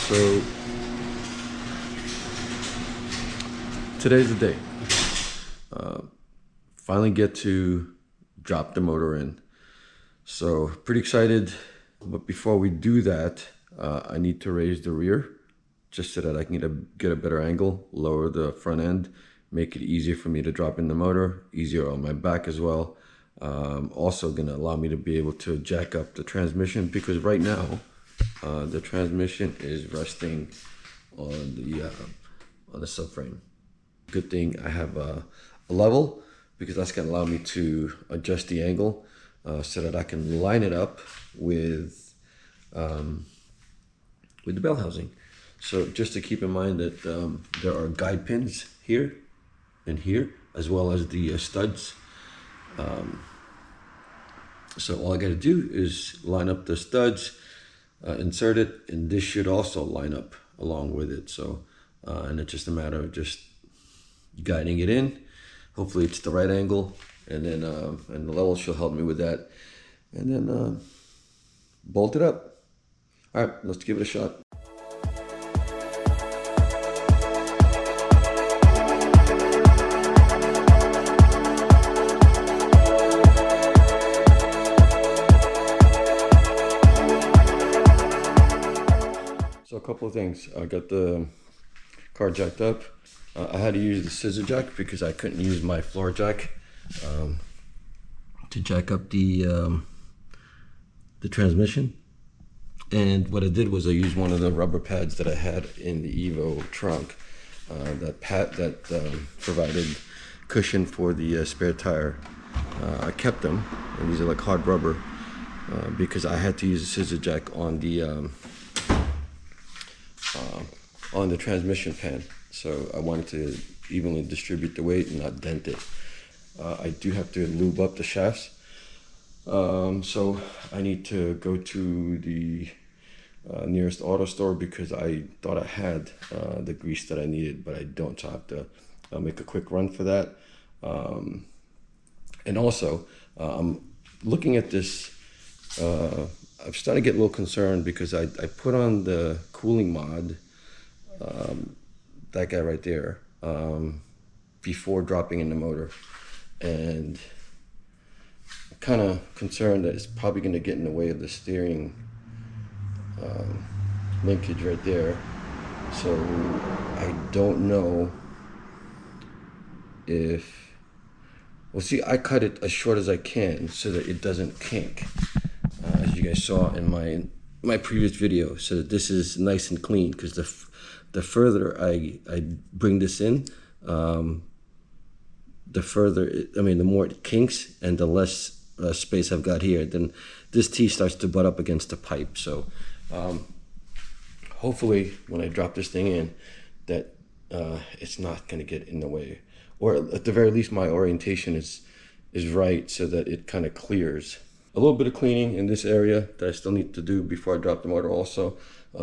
So today's the day. Finally get to drop the motor in. So pretty excited, but before we do that, I need to raise the rear just so that I can get a better angle, lower the front end, make it easier for me to drop in the motor, easier on my back as well. Also gonna allow me to be able to jack up the transmission, because right now the transmission is resting on the subframe. Good thing I have a level, because that's gonna allow me to adjust the angle so that I can line it up with the bell housing. So just to keep in mind that there are guide pins here and here, as well as the studs. So all I got to do is line up the studs, insert it, and this should also line up along with it. So, and it's just a matter of just guiding it in. Hopefully it's the right angle, and then and the level should help me with that. And then bolt it up. All right, let's give it a shot. So a couple of things. I got the car jacked up. I had to use the scissor jack because I couldn't use my floor jack to jack up the transmission. And what I did was I used one of the rubber pads that I had in the Evo trunk that provided cushion for the spare tire. I kept them, and these are like hard rubber because I had to use a scissor jack on the transmission pan. So I wanted to evenly distribute the weight and not dent it. I do have to lube up the shafts. So I need to go to the nearest auto store because I thought I had the grease that I needed, but I don't. So I have to make a quick run for that. And also, I'm looking at this. I'm starting to get a little concerned because I put on the cooling mod, that guy right there, before dropping in the motor. And I'm kind of concerned that it's probably going to get in the way of the steering linkage right there. So I don't know if, well, see, I cut it as short as I can so that it doesn't kink, as you guys saw in my previous video, so that this is nice and clean, because the further I bring this in, the more it kinks and the less space I've got here. Then this T starts to butt up against the pipe. So hopefully when I drop this thing in, that it's not going to get in the way, or at the very least my orientation is right, so that it kind of clears. A little bit of cleaning in this area that I still need to do before I drop the motor also,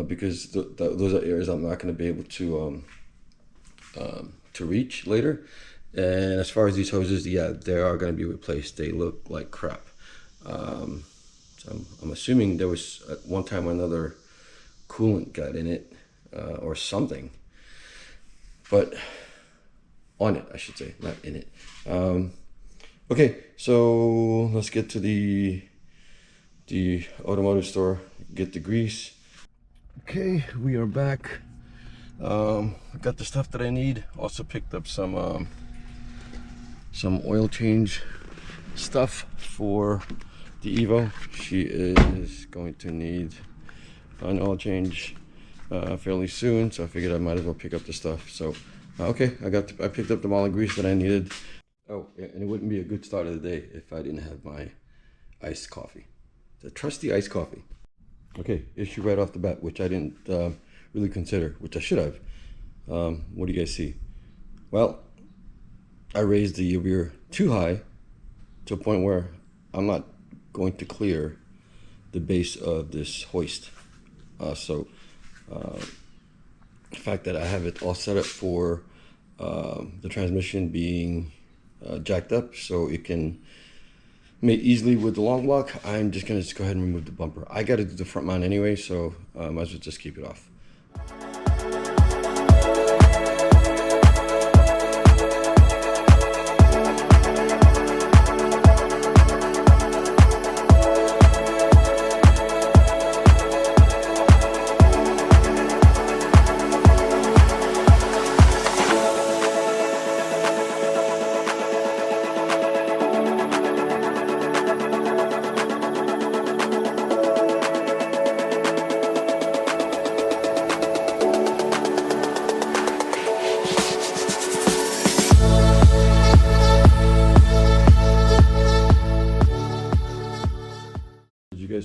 because those are areas I'm not going to be able to reach later. And as far as these hoses, yeah, they are going to be replaced. They look like crap. So I'm assuming there was at one time or another coolant got in it or something, but on it, I should say, not in it. Okay, so let's get to the automotive store, get the grease. Okay, we are back. I got the stuff that I need. Also picked up some oil change stuff for the Evo. She is going to need an oil change fairly soon, so I figured I might as well pick up the stuff. So okay, I picked up the amount of grease that I needed. Oh, and it wouldn't be a good start of the day if I didn't have my iced coffee. The trusty iced coffee. Okay, issue right off the bat, which I didn't really consider, which I should have. What do you guys see? Well, I raised the rear too high to a point where I'm not going to clear the base of this hoist. So the fact that I have it all set up for the transmission being jacked up so it can mate easily with the long block, I'm just gonna go ahead and remove the bumper. I gotta do the front mount anyway, so might as well just keep it off.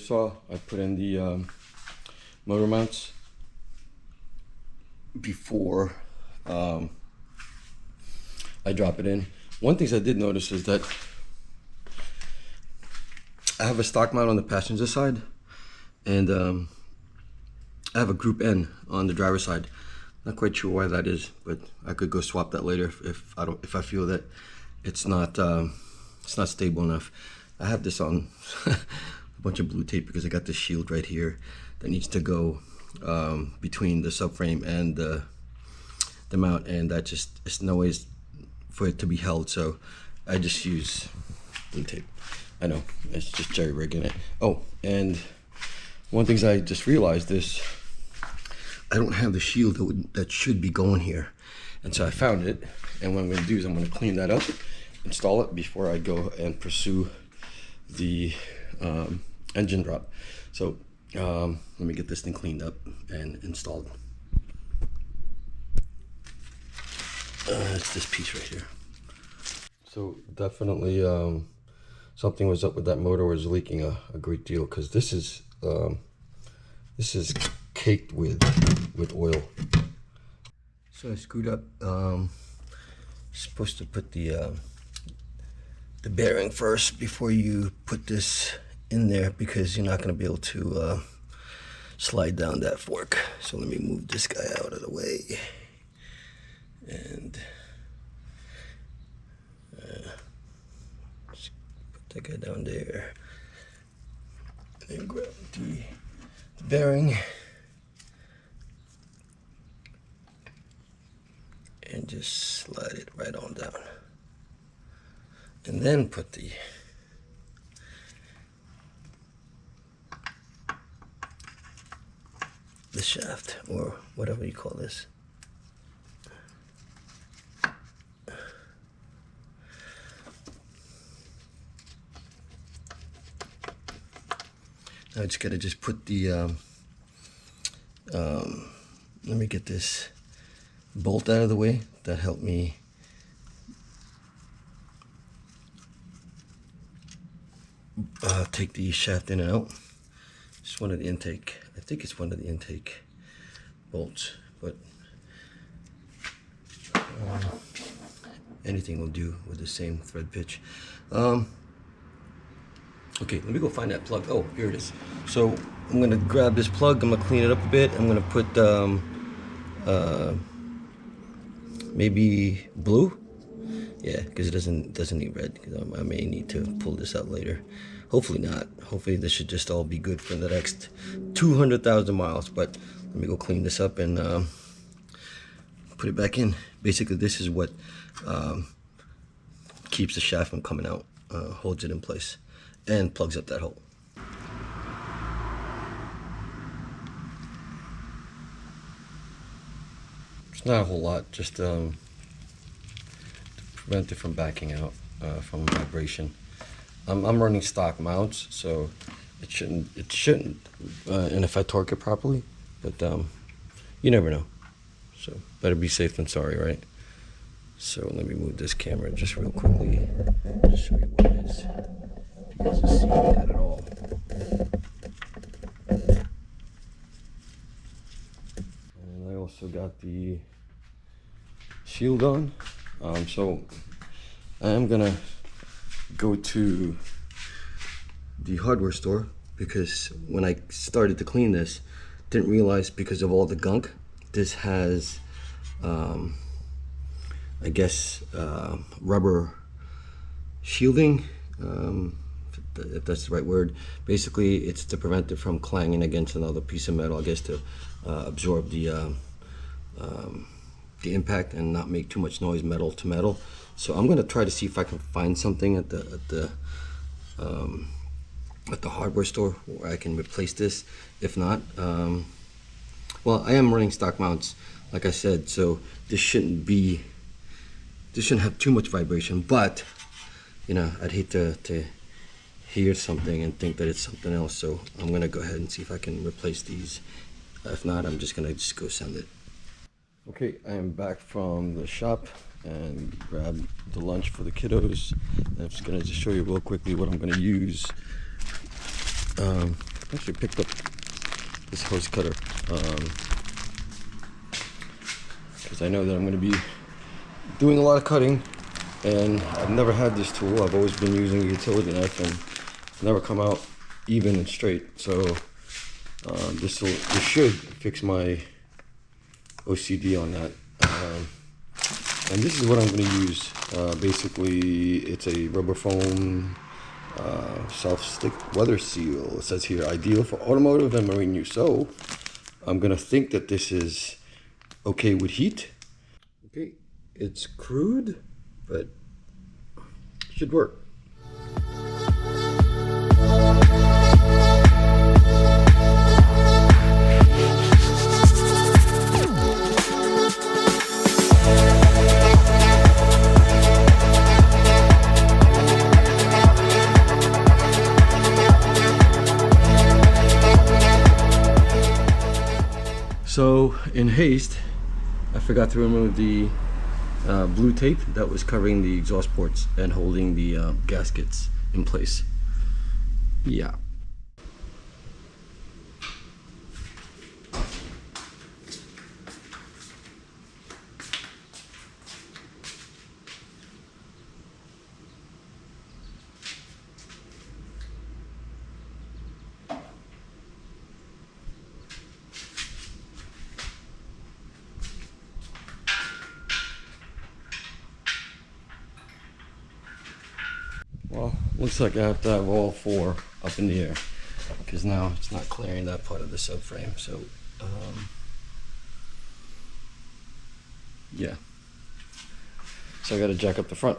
guys saw, I put in the motor mounts before I drop it in. One thing I did notice is that I have a stock mount on the passenger side, and I have a group N on the driver's side. Not quite sure why that is, but I could go swap that later if I feel that it's not stable enough. I have this on a bunch of blue tape because I got this shield right here that needs to go between the subframe and the mount, and that just, it's no ways for it to be held, so I just use blue tape. I know, it's just jerry rigging it. Oh, and one thing I just realized is I don't have the shield that should be going here, and so I found it, and what I'm going to do is I'm going to clean that up, install it before I go and pursue the engine drop. So let me get this thing cleaned up and installed. It's this piece right here. So definitely something was up with that motor, was leaking a great deal, because this is caked with oil. So I screwed up. Supposed to put the bearing first before you put this in there, because you're not going to be able to slide down that fork. So let me move this guy out of the way, and just put that guy down there, and then grab the bearing and just slide it right on down, and then put the shaft, or whatever you call this. Now I just gotta put the let me get this bolt out of the way. That helped me take the shaft in and out. It's one of the intake, I think it's one of the intake bolts, but anything will do with the same thread pitch. Okay, let me go find that plug. Oh, here it is. So I'm gonna grab this plug, I'm gonna clean it up a bit. I'm gonna put maybe blue. Yeah, because it doesn't need red, because I may need to pull this out later. Hopefully not. Hopefully this should just all be good for the next 200,000 miles. But let me go clean this up and put it back in. Basically, this is what keeps the shaft from coming out, holds it in place, and plugs up that hole. It's not a whole lot, just to prevent it from backing out from vibration. I'm running stock mounts, so it shouldn't, and if I torque it properly, but you never know. So better be safe than sorry, right? So let me move this camera just real quickly, just show you what it is. If you guys are seeing that at all. And I also got the shield on. So I am gonna go to the hardware store, because when I started to clean this, didn't realize, because of all the gunk, this has I guess rubber shielding, if that's the right word. Basically, it's to prevent it from clanging against another piece of metal, I guess, to absorb the impact and not make too much noise metal to metal. So I'm gonna try to see if I can find something at the hardware store where I can replace this. If not, well, I am running stock mounts, like I said, so this shouldn't have too much vibration, but you know, I'd hate to hear something and think that it's something else. So I'm gonna go ahead and see if I can replace these. If not, I'm just gonna go send it. Okay, I am back from the shop and grabbed the lunch for the kiddos. I'm just gonna show you real quickly what I'm gonna use actually picked up this hose cutter because I know that I'm going to be doing a lot of cutting, and I've never had this tool. I've always been using a utility knife and it's never come out even and straight. So this should fix my OCD on that. And this is what I'm going to use. Basically, it's a rubber foam self-stick weather seal. It says here, ideal for automotive and marine use. So I'm going to think that this is okay with heat. Okay, it's crude, but it should work. So in haste, I forgot to remove the blue tape that was covering the exhaust ports and holding the gaskets in place. Yeah. Well, looks like I have to have all four up in the air because now it's not clearing that part of the subframe. So, yeah. So I got to jack up the front.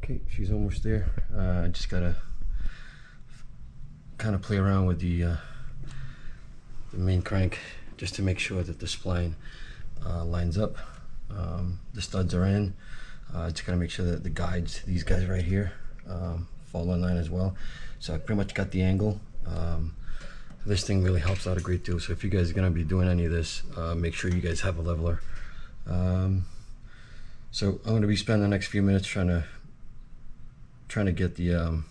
Okay, she's almost there. I just gotta kind of play around with the main crank just to make sure that the spline lines up. The studs are in. Just gotta make sure that the guides, these guys right here, fall in line as well. So I pretty much got the angle. This thing really helps out a great deal. So if you guys are gonna be doing any of this, make sure you guys have a leveler. So I'm gonna be spending the next few minutes trying to get the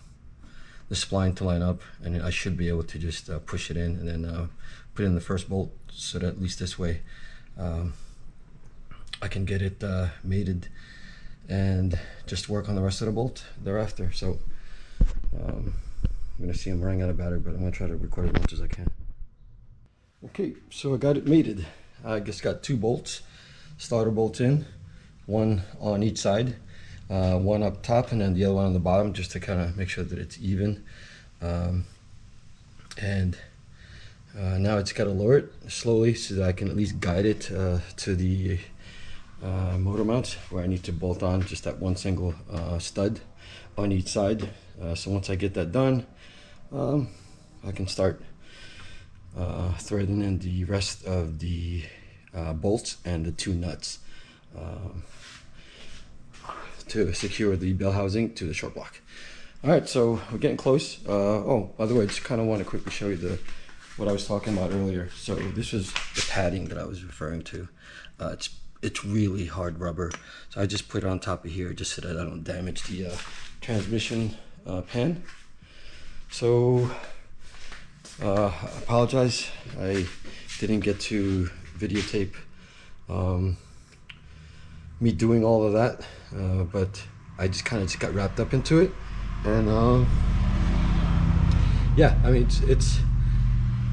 spline to line up, and I should be able to just push it in and then put in the first bolt, so that at least this way I can get it mated and just work on the rest of the bolt thereafter. So I'm gonna see I'm running out of battery, but I'm gonna try to record as much as I can. Okay, so I got it mated. I just got two bolts, starter bolts in, one on each side. One up top and then the other one on the bottom, just to kind of make sure that it's even. Now it's got to lower it slowly so that I can at least guide it to the motor mount, where I need to bolt on just that one single stud on each side. So once I get that done, I can start threading in the rest of the bolts and the two nuts to secure the bell housing to the short block. All right, so we're getting close. Oh, by the way, I just kind of want to quickly show you what I was talking about earlier. So this is the padding that I was referring to. It's really hard rubber, so I just put it on top of here just so that I don't damage the transmission pan. So I apologize, I didn't get to videotape me doing all of that, but I just kind of got wrapped up into it, and yeah, I mean it's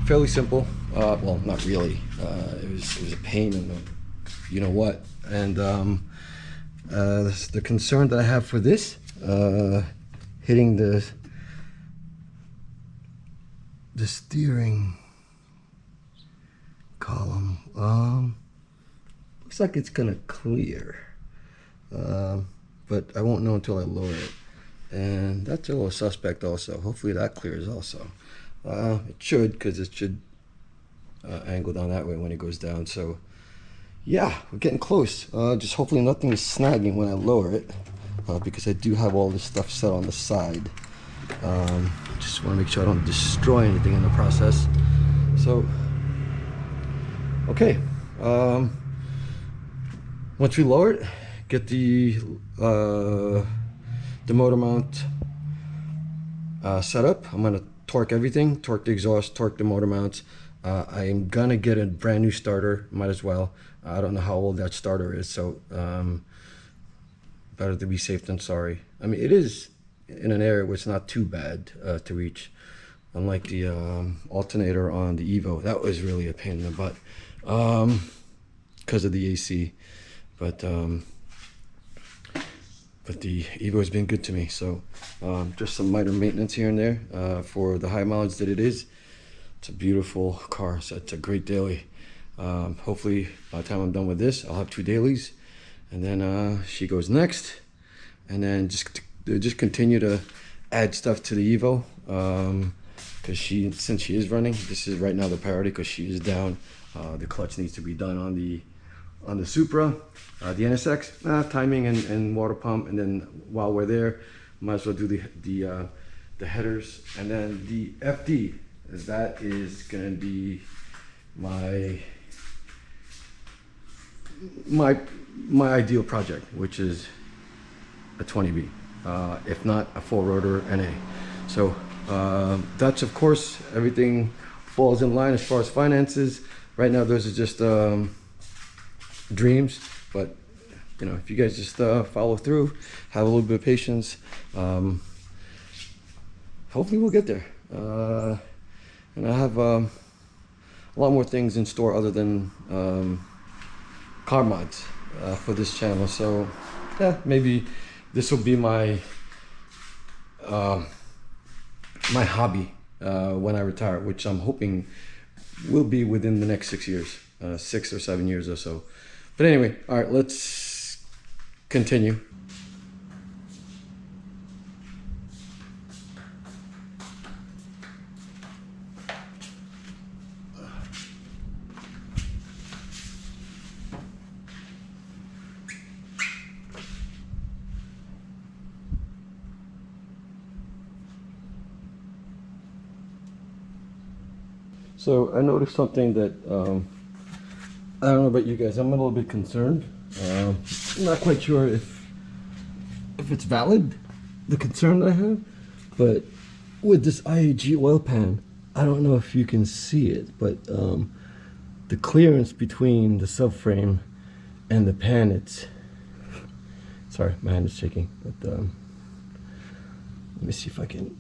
fairly simple. Well, not really. It was a pain in the you know what, and the concern that I have for this hitting the steering column. looks like it's gonna clear, but I won't know until I lower it. And that's a little suspect also. Hopefully that clears also. It should, because it should angle down that way when it goes down. So yeah, we're getting close. Just hopefully nothing is snagging when I lower it, because I do have all this stuff set on the side. Just want to make sure I don't destroy anything in the process. So okay, once we lower it, get the motor mount set up. I'm gonna torque everything, torque the exhaust, torque the motor mounts. I'm gonna get a brand new starter, might as well. I don't know how old that starter is, so better to be safe than sorry. I mean, it is in an area where it's not too bad to reach, unlike the alternator on the Evo. That was really a pain in the butt because of the AC, but the Evo has been good to me. So just some minor maintenance here and there for the high mileage that it is. It's a beautiful car, so it's a great daily. Hopefully by the time I'm done with this, I'll have 2 dailies, and then she goes next, and then just continue to add stuff to the Evo, because since she is running, this is right now the priority, because she is down. The clutch needs to be done on the Supra, the NSX, timing and water pump, and then while we're there, might as well do the headers, and then the FD. That is gonna be my ideal project, which is a 20B, if not a 4-rotor NA. So that's, of course, everything falls in line as far as finances. Right now, those are just dreams, but you know, if you guys just follow through, have a little bit of patience, hopefully we'll get there. And I have a lot more things in store other than car mods for this channel. So yeah, maybe this will be my my hobby when I retire, which I'm hoping will be within the next 6 years, 6 or 7 years or so. But anyway, all right, let's continue. So I noticed something that I don't know about you guys. I'm a little bit concerned. I'm not quite sure if it's valid, the concern that I have, but with this IAG oil pan, I don't know if you can see it, but the clearance between the subframe and the pan, it's, sorry, my hand is shaking, but let me see if I can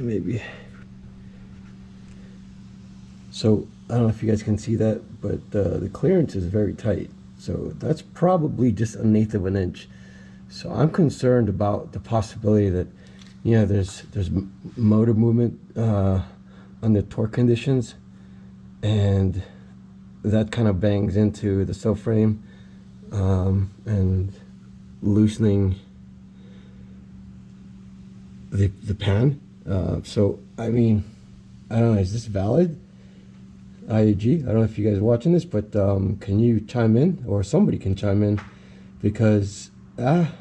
maybe. So I don't know if you guys can see that, but the clearance is very tight. So that's probably just 1/8 of an inch. So I'm concerned about the possibility that, you know, there's motor movement under torque conditions, and that kind of bangs into the subframe and loosening the pan. So I mean, I don't know, is this valid? IAG, I don't know if you guys are watching this, but can you chime in, or somebody can chime in, because I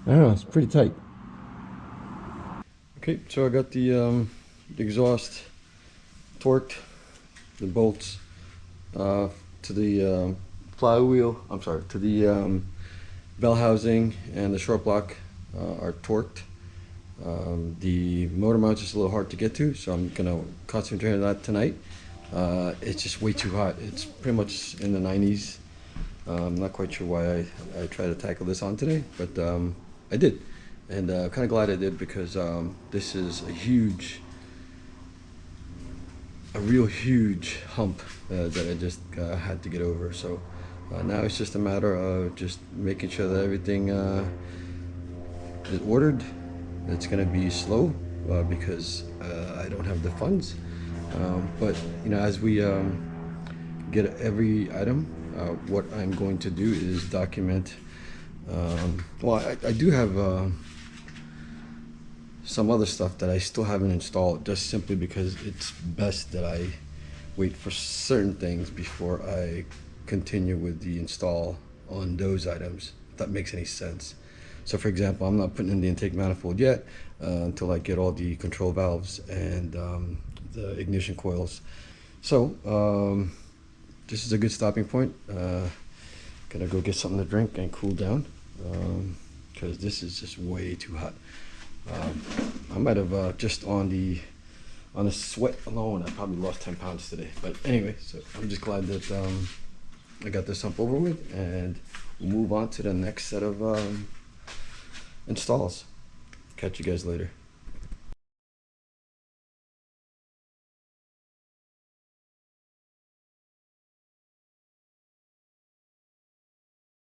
don't know, it's pretty tight. Okay, so I got the exhaust torqued, the bolts to the flywheel, I'm sorry, to the bell housing and the short block are torqued. The motor mount is a little hard to get to, so I'm gonna concentrate on that tonight. It's just way too hot. It's pretty much in the 90s. I'm not quite sure why I tried to tackle this on today, but I did, and kind of glad I did, because this is a real huge hump that I just had to get over. So now it's just a matter of just making sure that everything is ordered. It's going to be slow because I don't have the funds. But you know, as we get every item, what I'm going to do is document. Well, I do have some other stuff that I still haven't installed, just simply because it's best that I wait for certain things before I continue with the install on those items, if that makes any sense. So for example, I'm not putting in the intake manifold yet until I get all the control valves and the ignition coils. So this is a good stopping point. Gonna go get something to drink and cool down because this is just way too hot. I might have just on the sweat alone, I probably lost 10 pounds today. But anyway, so I'm just glad that I got this hump over with, and we'll move on to the next set of installs. Catch you guys later.